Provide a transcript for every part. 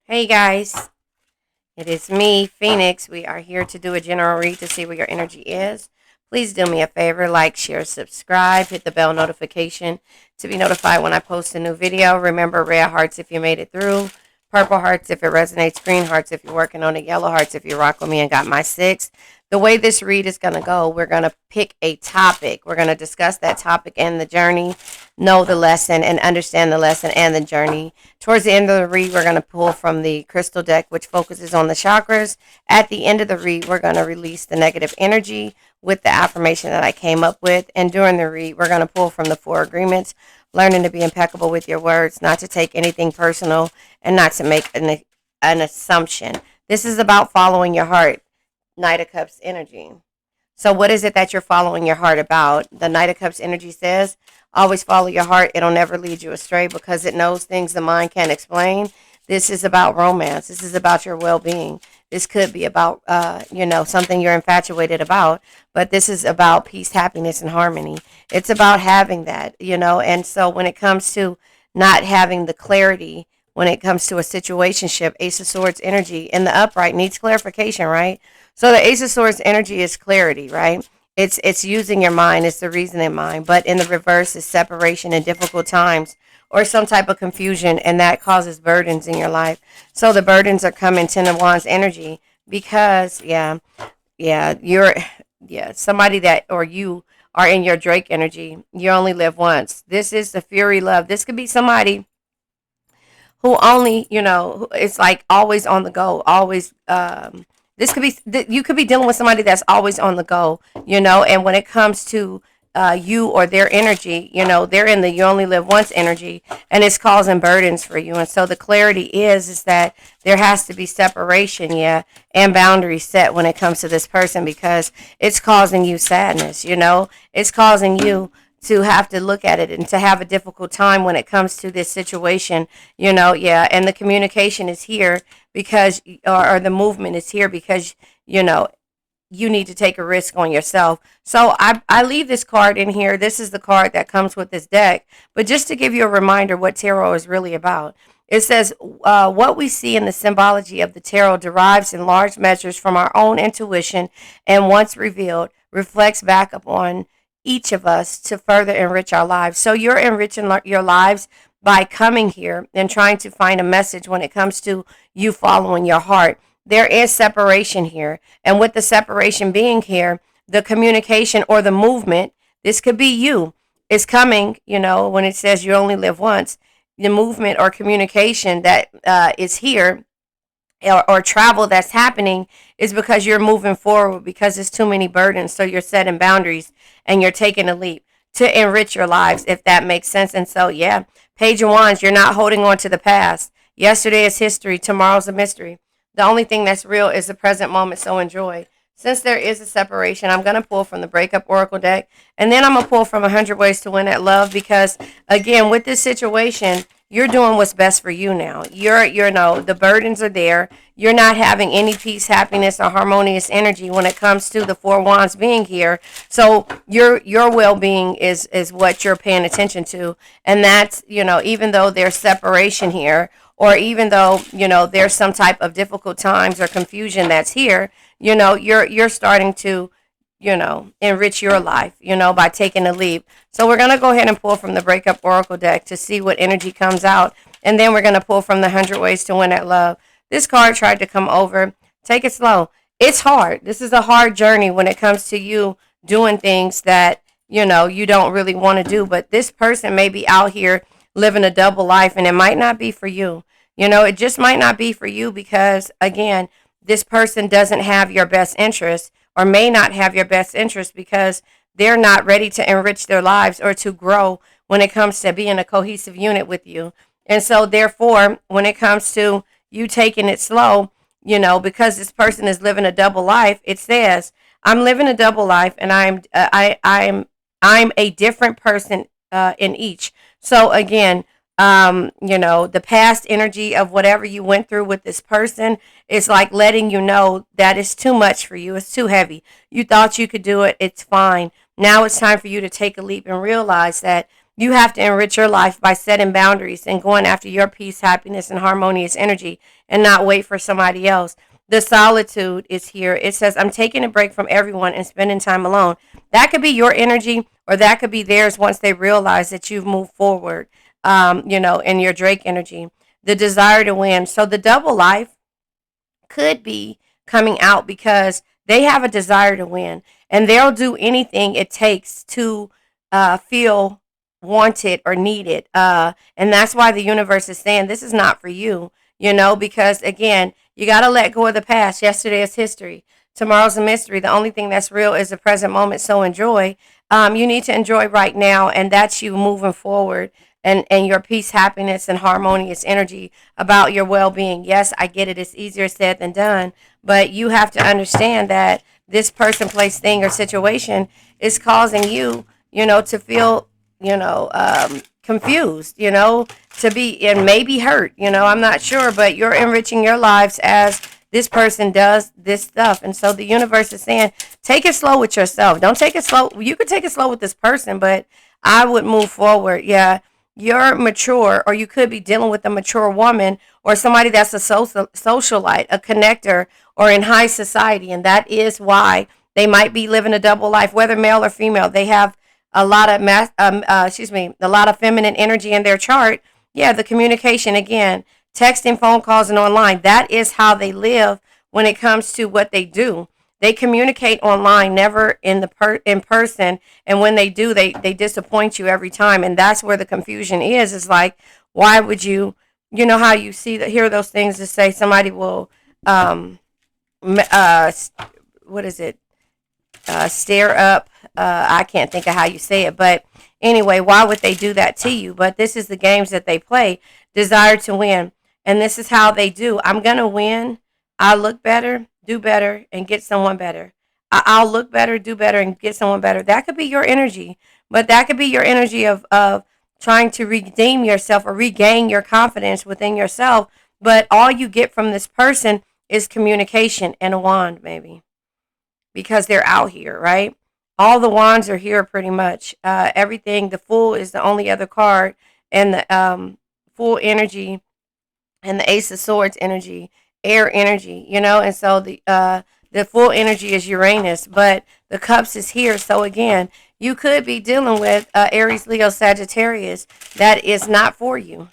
Hey guys, it is me, Phoenix. We are here to do a general read to see where your energy is. Please do me a favor, like, share, subscribe, hit the bell notification to be notified when I post a new video. Remember, red hearts if you made it through, purple hearts if it resonates, green hearts if you're working on it, yellow hearts if you rock with me and got my six. The way this read is going to go, we're going to pick a topic. We're going to discuss that topic and the journey, know the lesson, and understand the lesson and the journey. Towards the end of the read, we're going to pull from the crystal deck, which focuses on the chakras. At the end of the read, we're going to release the negative energy with the affirmation that I came up with. And during the read, we're going to pull from the four agreements, learning to be impeccable with your words, not to take anything personal, and not to make an assumption. This is about following your heart. Knight of Cups energy. So what is it that you're following your heart about? The Knight of Cups energy says, always follow your heart. It'll never lead you astray because it knows things the mind can't explain. This is about romance. This is about your well-being. This could be about, something you're infatuated about, but this is about peace, happiness, and harmony. It's about having that, and so when it comes to not having the clarity, when it comes to a situationship, Ace of Swords energy in the upright needs clarification, right? So the Ace of Swords energy is clarity, right? It's using your mind, it's the reasoning mind, but in the reverse is separation and difficult times or some type of confusion, and that causes burdens in your life. So the burdens are coming Ten of Wands energy because somebody that or you are in your Drake energy. You only live once. This is the fury love. This could be somebody who only, it's like always on the go, always this could be you could be dealing with somebody that's always on the go, and when it comes to you or their energy, they're in the you only live once energy, and it's causing burdens for you. And so the clarity is that there has to be separation, and boundaries set when it comes to this person because it's causing you sadness, it's causing you to have to look at it and to have a difficult time when it comes to this situation, and the communication is here because, or the movement is here because, you need to take a risk on yourself. So I leave this card in here. This is the card that comes with this deck. But just to give you a reminder what tarot is really about, it says what we see in the symbology of the tarot derives in large measures from our own intuition and once revealed reflects back upon each of us to further enrich our lives. So you're enriching your lives by coming here and trying to find a message when it comes to you following your heart. There is separation here. And with the separation being here, the communication or the movement, this could be you, is coming, when it says you only live once, the movement or communication that is here or travel that's happening is because you're moving forward because there's too many burdens. So you're setting boundaries and you're taking a leap to enrich your lives, if that makes sense. And so, Page of Wands, you're not holding on to the past. Yesterday is history. Tomorrow's a mystery. The only thing that's real is the present moment, so enjoy. Since there is a separation, I'm going to pull from the Breakup Oracle deck, and then I'm going to pull from 100 Ways to Win at Love because, again, with this situation, you're doing what's best for you now. The burdens are there. You're not having any peace, happiness, or harmonious energy when it comes to the Four Wands being here. So your well-being is what you're paying attention to, and that's, even though there's separation here, or even though, there's some type of difficult times or confusion that's here, you're starting to, enrich your life, by taking a leap. So we're going to go ahead and pull from the Breakup Oracle deck to see what energy comes out. And then we're going to pull from the 100 Ways to Win at Love. This card tried to come over. Take it slow. It's hard. This is a hard journey when it comes to you doing things that, you don't really want to do. But this person may be out here living a double life, and it might not be for you. It just might not be for you because, again, this person doesn't have your best interest or may not have your best interest because they're not ready to enrich their lives or to grow when it comes to being a cohesive unit with you. And so, therefore, when it comes to you taking it slow, because this person is living a double life, it says, I'm living a double life and I'm a different person in each. So again, the past energy of whatever you went through with this person is like letting you know that it's too much for you. It's too heavy. You thought you could do it. It's fine. Now it's time for you to take a leap and realize that You have to enrich your life by setting boundaries and going after your peace, happiness, and harmonious energy and not wait for somebody else. The solitude is here. It says, I'm taking a break from everyone and spending time alone. That could be your energy or that could be theirs once they realize that you've moved forward, in your Drake energy. The desire to win. So the double life could be coming out because they have a desire to win and they'll do anything it takes to feel wanted or needed. And that's why the universe is saying this is not for you, because again, you got to let go of the past. Yesterday is history. Tomorrow's a mystery. The only thing that's real is the present moment. So enjoy. You need to enjoy right now, and that's you moving forward and your peace, happiness, and harmonious energy about your well being. Yes, I get it. It's easier said than done, but you have to understand that this person, place, thing, or situation is causing you, to feel, confused, to be and maybe hurt. I'm not sure, but you're enriching your lives as this person does this stuff. And so the universe is saying, take it slow with yourself. Don't take it slow. You could take it slow with this person, but I would move forward. Yeah. You're mature, or you could be dealing with a mature woman or somebody that's a socialite, a connector, or in high society. And that is why they might be living a double life, whether male or female. They have a lot of a lot of feminine energy in their chart. Yeah, the communication again, texting, phone calls, and online. That is how they live when it comes to what they do. They communicate online, never in person, and when they do, they disappoint you every time, and that's where the confusion is. It's like, why would you, how you hear those things to say somebody will, what is it? Stare up. I can't think of how you say it, but anyway, why would they do that to you? But this is the games that they play. Desire to win, and this is how they do. I'm gonna win. I look better, do better, and get someone better. I'll look better, do better, and get someone better. That could be your energy, but that could be your energy of trying to redeem yourself or regain your confidence within yourself. But all you get from this person is communication and a wand, maybe, because they're out here, right? All the wands are here pretty much. Everything, the Fool is the only other card, and the Full energy and the Ace of Swords energy, air energy, and so the Full energy is Uranus, but the Cups is here. So again, you could be dealing with Aries, Leo, Sagittarius that is not for you.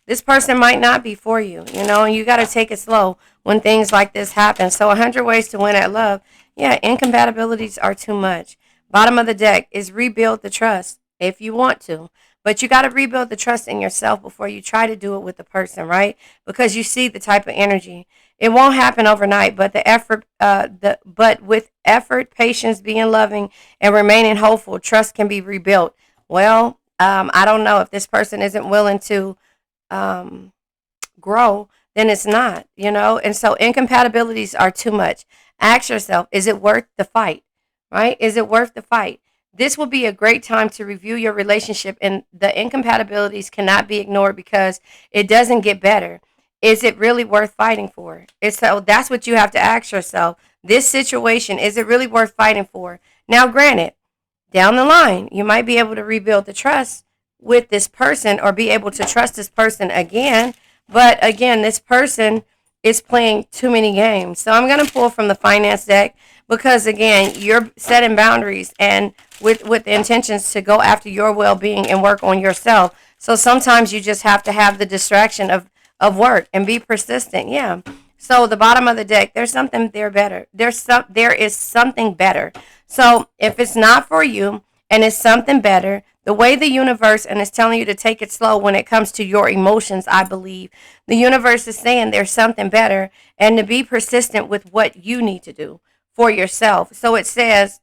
This person might not be for you. And you got to take it slow when things like this happen. So 100 ways to win at love. Yeah, incompatibilities are too much. Bottom of the deck is rebuild the trust if you want to. But you got to rebuild the trust in yourself before you try to do it with the person, right? Because you see the type of energy. It won't happen overnight, but the effort, but with effort, patience, being loving, and remaining hopeful, trust can be rebuilt. Well, I don't know if this person isn't willing to grow, then it's not, And so incompatibilities are too much. Ask yourself, is it worth the fight, right? Is it worth the fight? This will be a great time to review your relationship, and the incompatibilities cannot be ignored because it doesn't get better. Is it really worth fighting for? So that's what you have to ask yourself. This situation, is it really worth fighting for? Now, granted, down the line, you might be able to rebuild the trust with this person or be able to trust this person again. But again, this person is playing too many games. So I'm going to pull from the finance deck because, again, you're setting boundaries and with the intentions to go after your well-being and work on yourself. So sometimes you just have to have the distraction of work and be persistent. Yeah. So the bottom of the deck, there's something there better. There is something better. So if it's not for you and it's something better, the way the universe, and it's telling you to take it slow when it comes to your emotions, I believe. The universe is saying there's something better and to be persistent with what you need to do for yourself. So it says,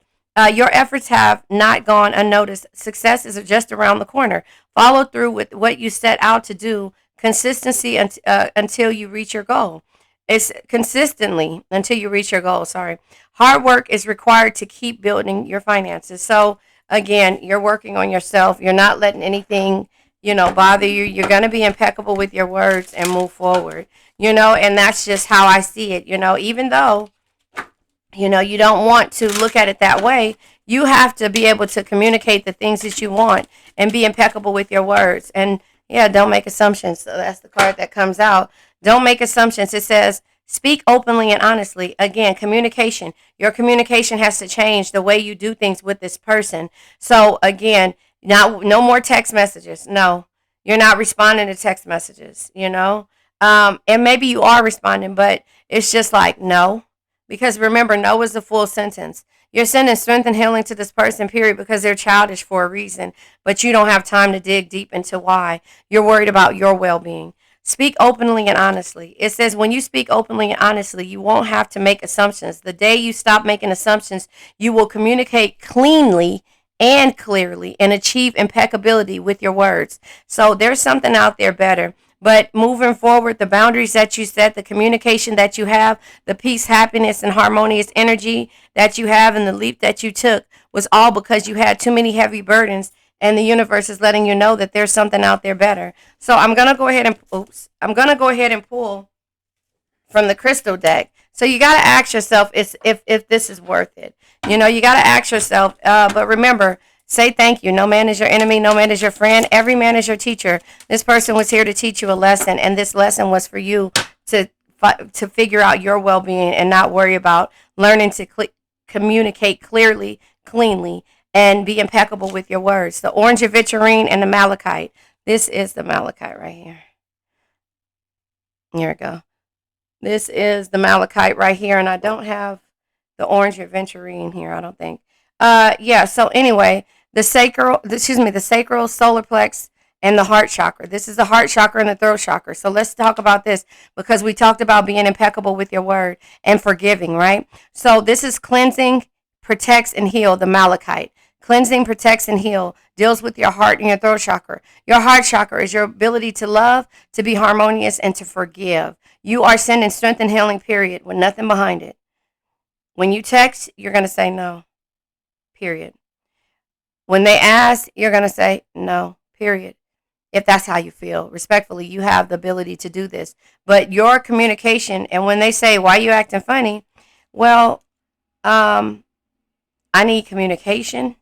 your efforts have not gone unnoticed. Success is just around the corner. Follow through with what you set out to do. Consistency until you reach your goal. It's consistently until you reach your goal. Sorry. Hard work is required to keep building your finances. So again, you're working on yourself. You're not letting anything, bother you. You're going to be impeccable with your words and move forward, and that's just how I see it. Even though You don't want to look at it that way. You have to be able to communicate the things that you want and be impeccable with your words. And yeah, don't make assumptions. So that's the card that comes out. Don't make assumptions. It says, speak openly and honestly. Again, communication. Your communication has to change the way you do things with this person. So again, no more text messages. No, you're not responding to text messages. And maybe you are responding, but it's just like, no, because remember, no is the full sentence. You're sending strength and healing to this person, period, because they're childish for a reason, but you don't have time to dig deep into why. You're worried about your well being. Speak openly and honestly. It says when you speak openly and honestly, you won't have to make assumptions. The day you stop making assumptions, you will communicate cleanly and clearly and achieve impeccability with your words. So there's something out there better. But moving forward, the boundaries that you set, the communication that you have, the peace, happiness, and harmonious energy that you have, and the leap that you took was all because you had too many heavy burdens. And the universe is letting you know that there's something out there better. So I'm gonna go ahead and pull from the crystal deck. So you got to ask yourself if this is worth it. You got to ask yourself. But remember, say thank you. No man is your enemy. No man is your friend. Every man is your teacher. This person was here to teach you a lesson, and this lesson was for you to to figure out your well-being and not worry about learning to communicate clearly, cleanly, and be impeccable with your words. The orange aventurine and the malachite. This is the malachite right here. Here we go. This is the malachite right here, and I don't have the orange aventurine here, I don't think. Yeah, so anyway, the sacral, solar plex, and the heart chakra. This is the heart chakra and the throat chakra. So let's talk about this because we talked about being impeccable with your word and forgiving, right? So this is cleansing, protects, and heal, the malachite. Cleansing, protects, and heal deals with your heart and your throat chakra. Your heart chakra is your ability to love, to be harmonious, and to forgive. You are sending strength and healing, period, with nothing behind it. When you text, you're going to say no, period. When they ask, you're going to say no, period. If that's how you feel. Respectfully, you have the ability to do this. But your communication, and when they say, why are you acting funny? Well, I need communication,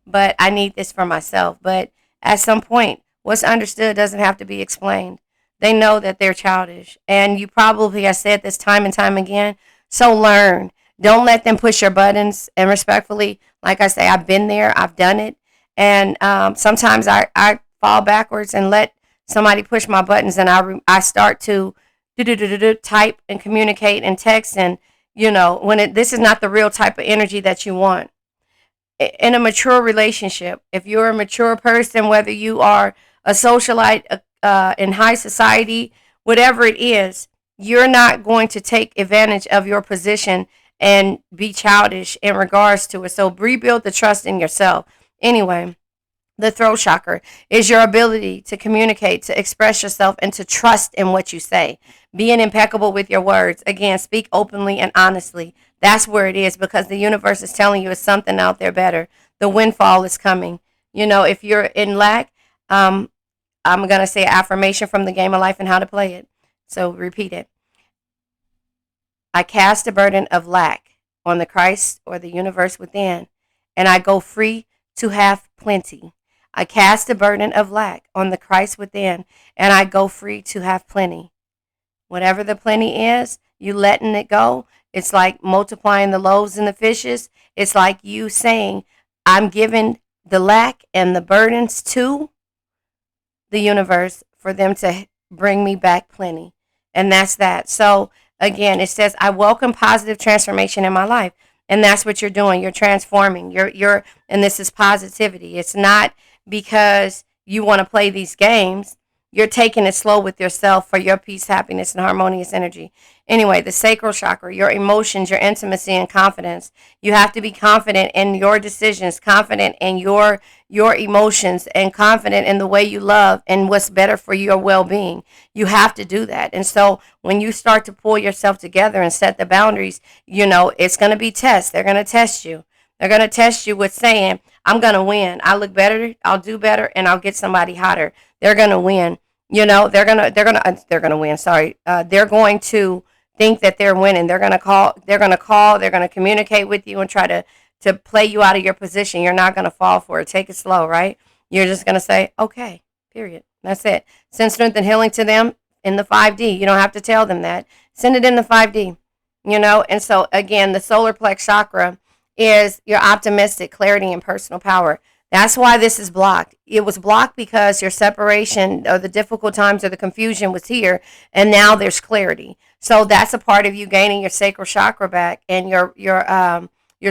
but I need this for myself. But at some point, what's understood doesn't have to be explained. They know that they're childish. And you probably have said this time and time again. So learn. Don't let them push your buttons. And respectfully, like I say, I've been there. I've done it. And sometimes I fall backwards and let somebody push my buttons. And I start to type and communicate and text. And, when this is not the real type of energy that you want in a mature relationship. If you're a mature person, whether you are a socialite in high society, whatever it is, you're not going to take advantage of your position and be childish in regards to it. So rebuild the trust in yourself. Anyway, the throat chakra is your ability to communicate, to express yourself, and to trust in what you say. Being impeccable with your words. Again, speak openly and honestly. That's where it is because the universe is telling you it's something out there better. The windfall is coming. If you're in lack, I'm going to say affirmation from the game of life and how to play it. So repeat it. I cast a burden of lack on the Christ or the universe within, and I go free to have plenty. I cast a burden of lack on the Christ within, and I go free to have plenty. Whatever the plenty is, you letting it go. It's like multiplying the loaves and the fishes. It's like you saying, I'm giving the lack and the burdens to the universe for them to bring me back plenty. And that's that. So again, it says, I welcome positive transformation in my life. And that's what you're doing. You're transforming. And this is positivity. It's not because you want to play these games. You're taking it slow with yourself for your peace, happiness, and harmonious energy. Anyway, the sacral chakra, your emotions, your intimacy, and confidence. You have to be confident in your decisions, confident in your emotions, and confident in the way you love and what's better for your well-being. You have to do that. And so when you start to pull yourself together and set the boundaries, it's going to be tests. They're going to test you. They're going to test you with saying, I'm going to win. I look better. I'll do better, and I'll get somebody hotter. They're going to win. They're going to win. Sorry. They're going to think that they're winning. They're going to call, they're going to call, they're going to communicate with you and try to play you out of your position. You're not going to fall for it. Take it slow, right? You're just going to say, okay, period. That's it. Send strength and healing to them in the 5D. You don't have to tell them that. Send it in the 5D, And so, again, the solar plex chakra is your optimistic clarity and personal power. That's why this is blocked. It was blocked because your separation or the difficult times or the confusion was here, and now there's clarity. So that's a part of you gaining your sacral chakra back and your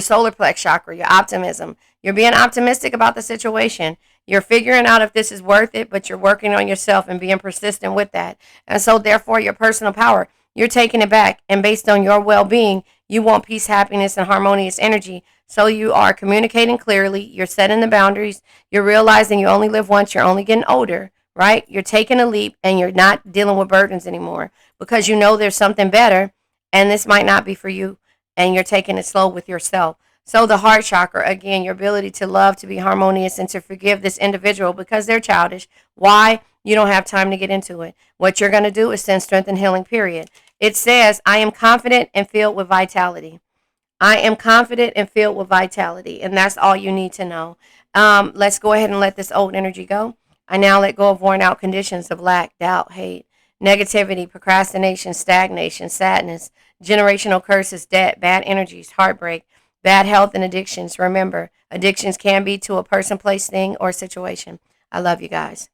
solar plex chakra, your optimism. You're being optimistic about the situation. You're figuring out if this is worth it, but you're working on yourself and being persistent with that. And so, therefore, your personal power, you're taking it back. And based on your well being, you want peace, happiness, and harmonious energy. So, you are communicating clearly. You're setting the boundaries. You're realizing you only live once. You're only getting older, right? You're taking a leap and you're not dealing with burdens anymore because you know there's something better and this might not be for you. And you're taking it slow with yourself. So the heart chakra, again, your ability to love, to be harmonious, and to forgive this individual because they're childish. Why? You don't have time to get into it. What you're going to do is send strength and healing, period. It says, I am confident and filled with vitality. I am confident and filled with vitality. And that's all you need to know. Let's go ahead and let this old energy go. I now let go of worn out conditions of lack, doubt, hate, negativity, procrastination, stagnation, sadness, generational curses, debt, bad energies, heartbreak, bad health, and addictions. Remember, addictions can be to a person, place, thing, or situation. I love you guys.